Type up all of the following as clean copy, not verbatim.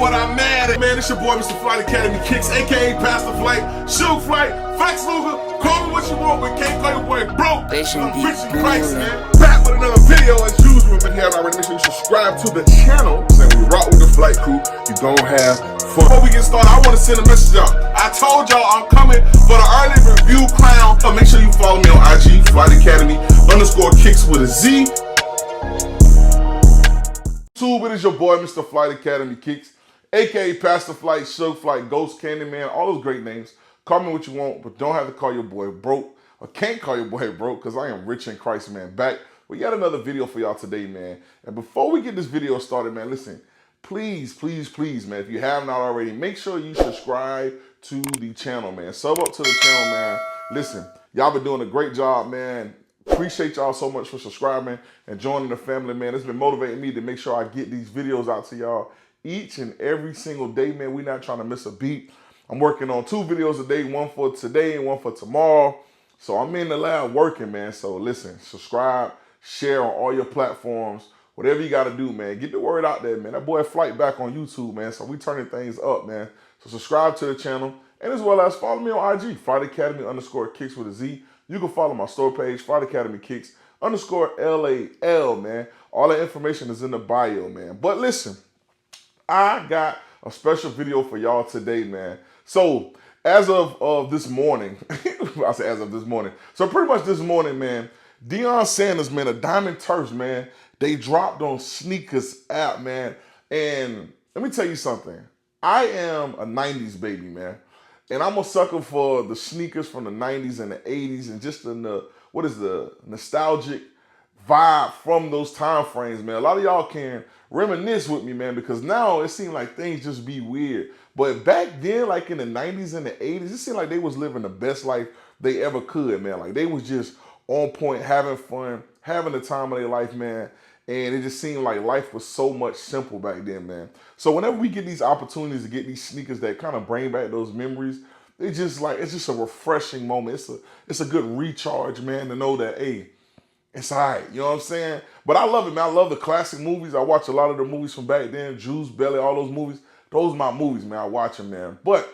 what I'm mad at. Man, it's your boy, Mr. Flight Academy Kicks, aka Pastor Flight, Shoe Flight, Flex Luger, call me what you want, but can't call your boy broke. I'm rich in Christ, man. Back with another video as usual. If you haven't already, make sure you subscribe to the channel. And when you rock with the flight crew, you gon' have fun. Before we get started, I want to send a message out. I told y'all I'm coming for the early review crown. So make sure you follow me on IG, Flight Academy _Kicks with a Z. YouTube, it is your boy, Mr. Flight Academy Kicks, aka Pastor Flight, Show Flight, Ghost, Candyman, all those great names. Call me what you want, but don't have to call your boy broke, or can't call your boy broke, because I am rich in Christ, man. Back with yet another video for y'all today, man. And before we get this video started, man, listen, please, man, if you have not already, make sure you subscribe to the channel, man. Sub up to the channel, man. Listen, y'all been doing a great job, man. Appreciate y'all so much for subscribing and joining the family, man. It's been motivating me to make sure I get these videos out to y'all each and every single day, man. We're not trying to miss a beat. I'm working on 2 videos a day, one for today and one for tomorrow. So I'm in the lab working, man. So listen, subscribe, share on all your platforms, whatever you got to do, man. Get the word out there, man. That boy Flight back on YouTube, man. So we turning things up, man. So subscribe to the channel, and as well as follow me on IG, Flight Academy _Kicks with a Z. You can follow my store page, Flight Academy Kicks _LAL, man. All that information is in the bio, man. But listen, I got a special video for y'all today, man. So as of this morning, I say as of this morning. So pretty much this morning, man, Deion Sanders, man, a Diamond Turfs, man, they dropped on Sneakers app, man. And let me tell you something. I am a 90s baby, man. And I'm a sucker for the sneakers from the 90s and the 80s and just the nostalgic vibe from those time frames, man. A lot of y'all can reminisce with me, man, because now it seems like things just be weird. But back then, like in the 90s and the 80s, it seemed like they was living the best life they ever could, man. Like they was just on point, having fun, having the time of their life, man. And it just seemed like life was so much simple back then, man. So whenever we get these opportunities to get these sneakers that kind of bring back those memories, it's just a refreshing moment. It's a good recharge, man, to know that, hey, it's all right. You know what I'm saying? But I love it, man. I love the classic movies. I watch a lot of the movies from back then, Juice, Belly, all those movies. Those are my movies, man. I watch them, man. But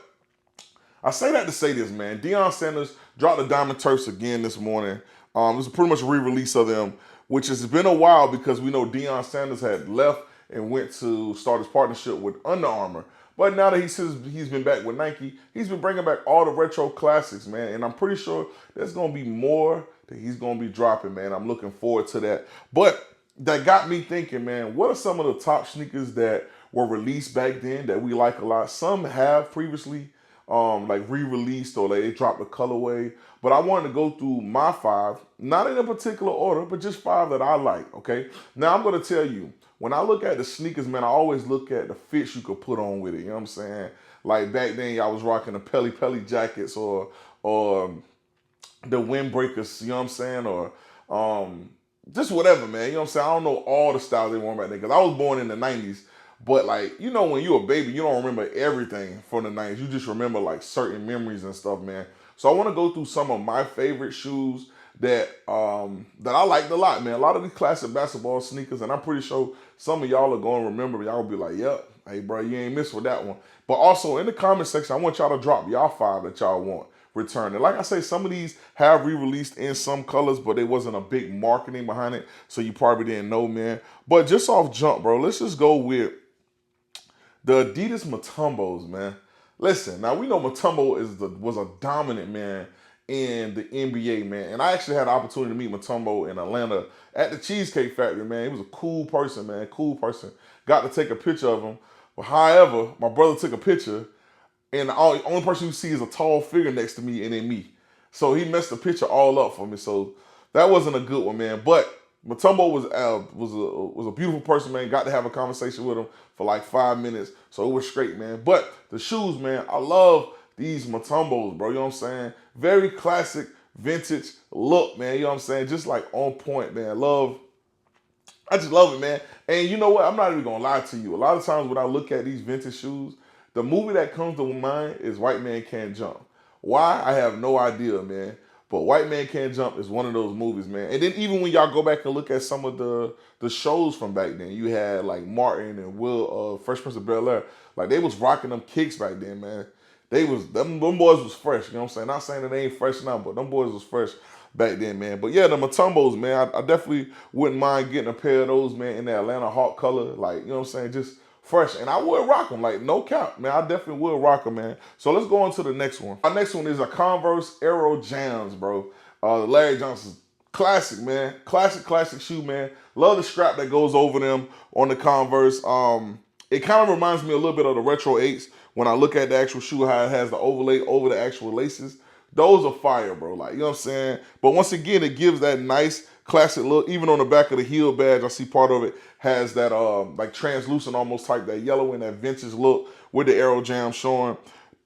I say that to say this, man. Deion Sanders dropped the Diamond Turfs again this morning. It was pretty much a re-release of them, which has been a while because we know Deion Sanders had left and went to start his partnership with Under Armour. But now that he's been back with Nike, he's been bringing back all the retro classics, man. And I'm pretty sure there's going to be more that he's going to be dropping, man. I'm looking forward to that. But that got me thinking, man, what are some of the top sneakers that were released back then that we like a lot? Some have previously like re-released or they dropped a colorway. But I wanted to go through my 5, not in a particular order, but just 5 that I like, okay? Now, I'm going to tell you, when I look at the sneakers, man, I always look at the fits you could put on with it, you know what I'm saying? Like back then, y'all was rocking the Pelly jackets or the windbreakers, you know what I'm saying? Or just whatever, man, you know what I'm saying? I don't know all the styles they wore back then because I was born in the 90s. But like, you know, when you're a baby, you don't remember everything from the 90s. You just remember like certain memories and stuff, man. So I want to go through some of my favorite shoes that I liked a lot, man. A lot of these classic basketball sneakers, and I'm pretty sure some of y'all are going to remember. Y'all will be like, yep, hey, bro, you ain't missed with that one. But also in the comment section, I want y'all to drop y'all 5 that y'all want returned. And like I say, some of these have re-released in some colors, but there wasn't a big marketing behind it, so you probably didn't know, man. But just off jump, bro, let's just go with the Adidas Mutombos, man. Listen, now we know Mutombo was a dominant man in the NBA, man. And I actually had the opportunity to meet Mutombo in Atlanta at the Cheesecake Factory, man. He was a cool person, man. Cool person. Got to take a picture of him. But however, my brother took a picture, and the only person you see is a tall figure next to me and then me. So he messed the picture all up for me. So that wasn't a good one, man. But Mutombo was a beautiful person, man. Got to have a conversation with him for like 5 minutes. So it was great, man. But the shoes, man, I love these Mutombos, bro. You know what I'm saying? Very classic, vintage look, man. You know what I'm saying? Just like on point, man. I just love it, man. And you know what? I'm not even going to lie to you. A lot of times when I look at these vintage shoes, the movie that comes to mind is White Man Can't Jump. Why? I have no idea, man. But White Man Can't Jump is one of those movies, man. And then even when y'all go back and look at some of the shows from back then, you had like Martin and Will, Fresh Prince of Bel-Air. Like they was rocking them kicks back then, man. Them boys was fresh, you know what I'm saying? Not saying that they ain't fresh now, but them boys was fresh back then, man. But yeah, the Mutombos, man, I definitely wouldn't mind getting a pair of those, man, in the Atlanta Hawk color. Like, you know what I'm saying? Just fresh. And I would rock them, like, no cap, man. I definitely would rock them, man. So let's go on to the next one. Our next one is a Converse Aero Jams, bro. Larry Johnson's classic, man. Classic shoe, man. Love the strap that goes over them on the Converse. It kind of reminds me a little bit of the Retro 8s when I look at the actual shoe, how it has the overlay over the actual laces. Those are fire, bro. Like, you know what I'm saying? But once again, it gives that nice classic look. Even on the back of the heel badge, I see part of it has that like translucent almost type, that yellow and that vintage look with the Aero Jam showing.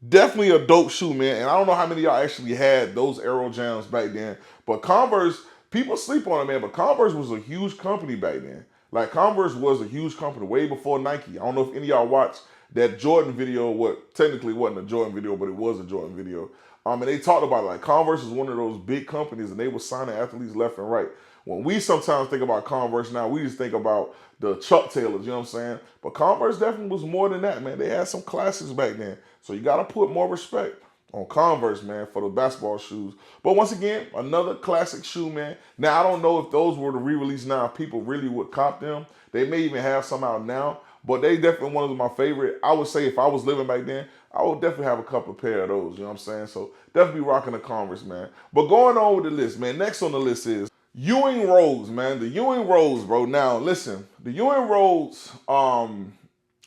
Definitely a dope shoe, man. And I don't know how many of y'all actually had those Aero Jams back then. But Converse, people sleep on it, man. But Converse was a huge company back then. Like, Converse was a huge company way before Nike. I don't know if any of y'all watched that Jordan video. What technically wasn't a Jordan video, but it was a Jordan video. And they talked about it. Like, Converse is one of those big companies, and they were signing athletes left and right. When we sometimes think about Converse now, we just think about the Chuck Taylors, you know what I'm saying? But Converse definitely was more than that, man. They had some classics back then. So you got to put more respect on Converse, man, for the basketball shoes. But once again, another classic shoe, man. Now, I don't know if those were to re-release now, if people really would cop them. They may even have some out now, but they definitely one of my favorite. I would say if I was living back then, I would definitely have a couple pair of those, you know what I'm saying? So definitely rocking the Converse, man. But going on with the list, man, next on the list is Ewing Roads, man. The Ewing Roads, bro. Now, listen, the Ewing Roads are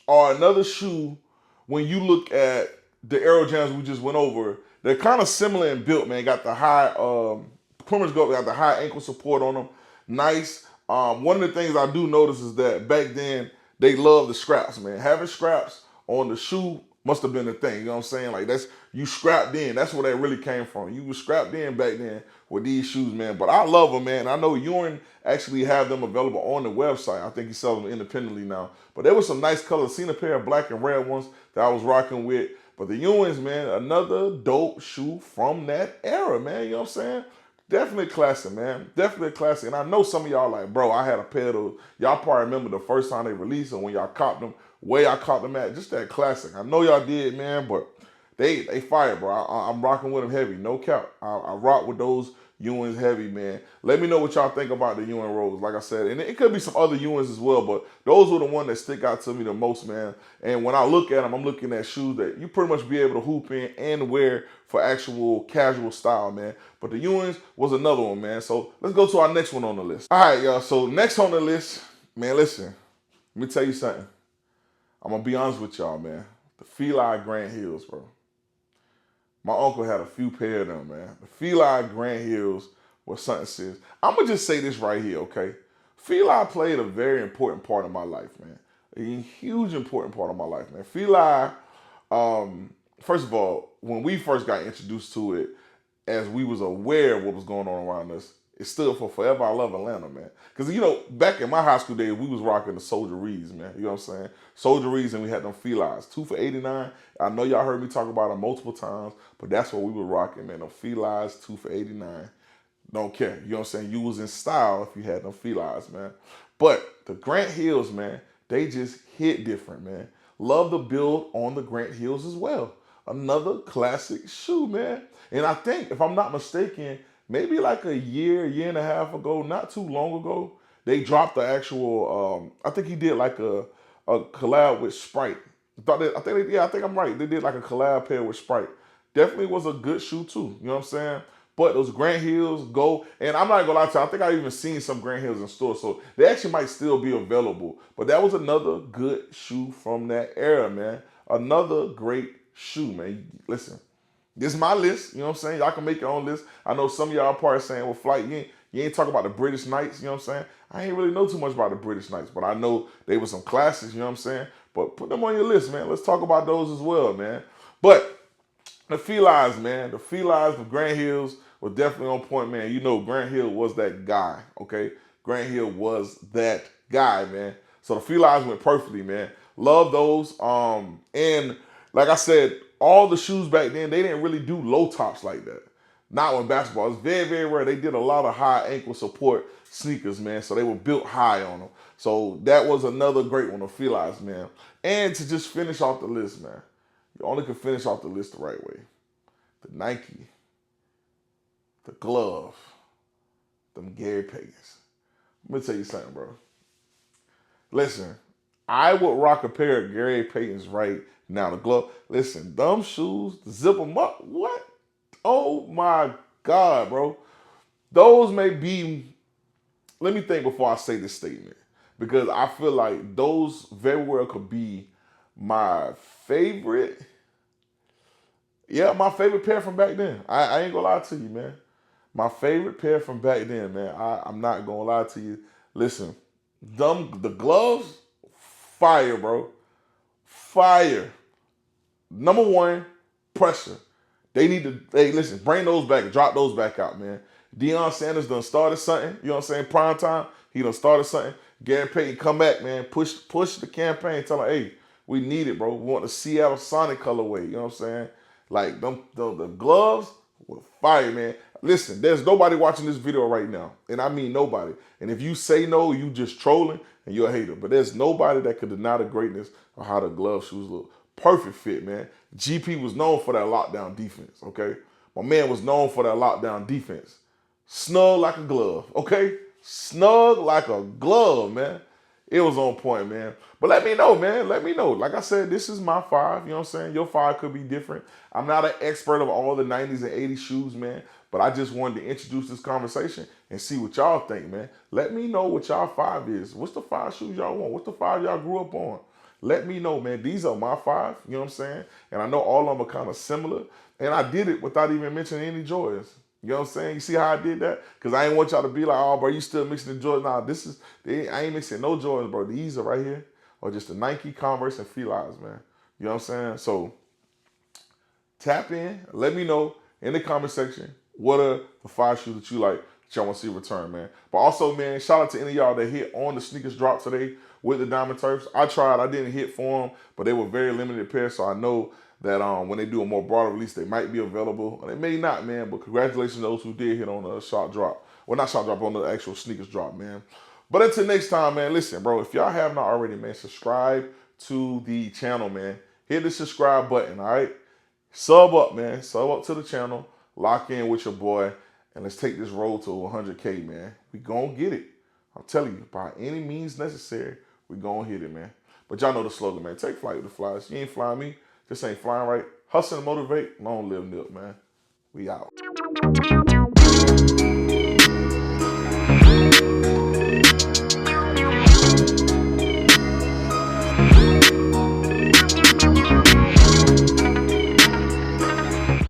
another shoe. When you look at the Aero Jams we just went over, they're kind of similar in built, man. Got the high, Pumas got the high ankle support on them. Nice. One of the things I do notice is that back then, they loved the scraps, man. Having scraps on the shoe must have been a thing, you know what I'm saying? Like, that's, you scrapped in. That's where that really came from. You were scrapped in back then with these shoes, man. But I love them, man. I know Ewing actually have them available on the website. I think he sells them independently now. But there was some nice colors. Seen a pair of black and red ones that I was rocking with. But the Ewings, man, another dope shoe from that era, man. You know what I'm saying? Definitely a classic, man. Definitely a classic. And I know some of y'all like, bro, I had a pair of those. Y'all probably remember the first time they released them when y'all copped them. Way I caught them at, just that classic. I know y'all did, man, but they fire, bro. I'm rocking with them heavy, no cap. I rock with those Ewings heavy, man. Let me know what y'all think about the Ewing Roads, like I said. And it could be some other Ewings as well, but those were the ones that stick out to me the most, man. And when I look at them, I'm looking at shoes that you pretty much be able to hoop in and wear for actual casual style, man. But the Ewings was another one, man. So let's go to our next one on the list. All right, y'all. So next on the list, man, listen. Let me tell you something. I'm going to be honest with y'all, man. The Fila Grand Hills, bro. My uncle had a few pair of them, man. The Fila Grand Hills was something serious. I'm going to just say this right here, okay? Fila played a very important part of my life, man. A huge important part of my life, man. Fila, first of all, when we first got introduced to it, as we was aware of what was going on around us, it stood for Forever I Love Atlanta, man. Because, you know, back in my high school days, we was rocking the Soldier Reeds, man. You know what I'm saying? Soldier Reeds, and we had them Filas. 2 for $89. I know y'all heard me talk about them multiple times, but that's what we were rocking, man. Them Filas, 2 for $89. Don't care. You know what I'm saying? You was in style if you had them Filas, man. But the Grant Hills, man, they just hit different, man. Love the build on the Grant Hills as well. Another classic shoe, man. And I think, if I'm not mistaken, maybe like a year and a half ago, not too long ago, they dropped the actual, I think he did like a collab with Sprite. I think I'm right. They did like a collab pair with Sprite. Definitely was a good shoe too, you know what I'm saying? But those Grant Hills go, and I'm not gonna lie to you, I think I even seen some Grant Hills in stores, so they actually might still be available. But that was another good shoe from that era, man. Another great shoe, man. Listen. This is my list, you know what I'm saying? Y'all can make your own list. I know some of y'all are probably saying, well, Flight, you ain't talking about the British Knights, you know what I'm saying? I ain't really know too much about the British Knights, but I know they were some classics, you know what I'm saying? But put them on your list, man. Let's talk about those as well, man. But the Filas, man, the Filas of Grant Hills were definitely on point, man. You know Grant Hill was that guy, okay? Grant Hill was that guy, man. So the Filas went perfectly, man. Love those. And like I said, all the shoes back then, they didn't really do low tops like that. Not with basketball. It's very, very rare. They did a lot of high ankle support sneakers, man. So they were built high on them. So that was another great one of Flyest, man. And to just finish off the list, man. You only can finish off the list the right way. The Nike, the glove, them Gary Paytons. Let me tell you something, bro. Listen, I would rock a pair of Gary Paytons right now. The glove. Listen, them shoes, zip them up. What? Oh my God, bro. Those may be, let me think before I say this statement. Because I feel like those very well could be my favorite. Yeah, my favorite pair from back then. I ain't gonna lie to you, man. My favorite pair from back then, man. I'm not gonna lie to you. Listen, the gloves, fire, bro. Fire. Number one, pressure. They need to, hey, listen, bring those back, drop those back out, man. Deion Sanders done started something, you know what I'm saying? Prime time, he done started something. Gary Payton, come back, man. Push the campaign. Tell them, hey, we need it, bro. We want the Seattle Sonic colorway, you know what I'm saying? Like, the gloves were fire, man. Listen, there's nobody watching this video right now, and I mean nobody. And if you say no, you just trolling, and you're a hater. But there's nobody that could deny the greatness of how the glove shoes look. Perfect fit, man. GP was known for that lockdown defense, okay? My man was known for that lockdown defense. Snug like a glove, okay? Snug like a glove, man. It was on point, man. But let me know, man. Let me know. Like I said, this is my 5. You know what I'm saying? Your 5 could be different. I'm not an expert of all the 90s and 80s shoes, man. But I just wanted to introduce this conversation and see what y'all think, man. Let me know what y'all 5 is. What's the 5 shoes y'all want? What's the 5 y'all grew up on? Let me know, man. These are my 5, you know what I'm saying? And I know all of them are kind of similar. And I did it without even mentioning any Jordans. You know what I'm saying? You see how I did that? Because I ain't want y'all to be like, oh, bro, you still mixing the Jordans. Nah, I ain't mixing no Jordans, bro. These are right here. Or just the Nike, Converse, and Fila, man. You know what I'm saying? So tap in. Let me know in the comment section what are the 5 shoes that you like that y'all want to see return, man. But also, man, shout out to any of y'all that hit on the sneakers drop today with the Diamond Turfs. I tried. I didn't hit for them, but they were very limited pairs, so I know that when they do a more broader release, they might be available. And they may not, man, but congratulations to those who did hit on a shot drop. Well, not shot drop, on the actual sneakers drop, man. But until next time, man, listen, bro, if y'all have not already, man, subscribe to the channel, man. Hit the subscribe button, all right? Sub up, man. Sub up to the channel. Lock in with your boy. And let's take this road to 100K, man. We gonna get it. I'm telling you, by any means necessary, we gonna hit it, man. But y'all know the slogan, man. Take flight with the Flyest. You ain't flying me. This ain't flying right. Hustle and motivate. Long live Nip, man. We out.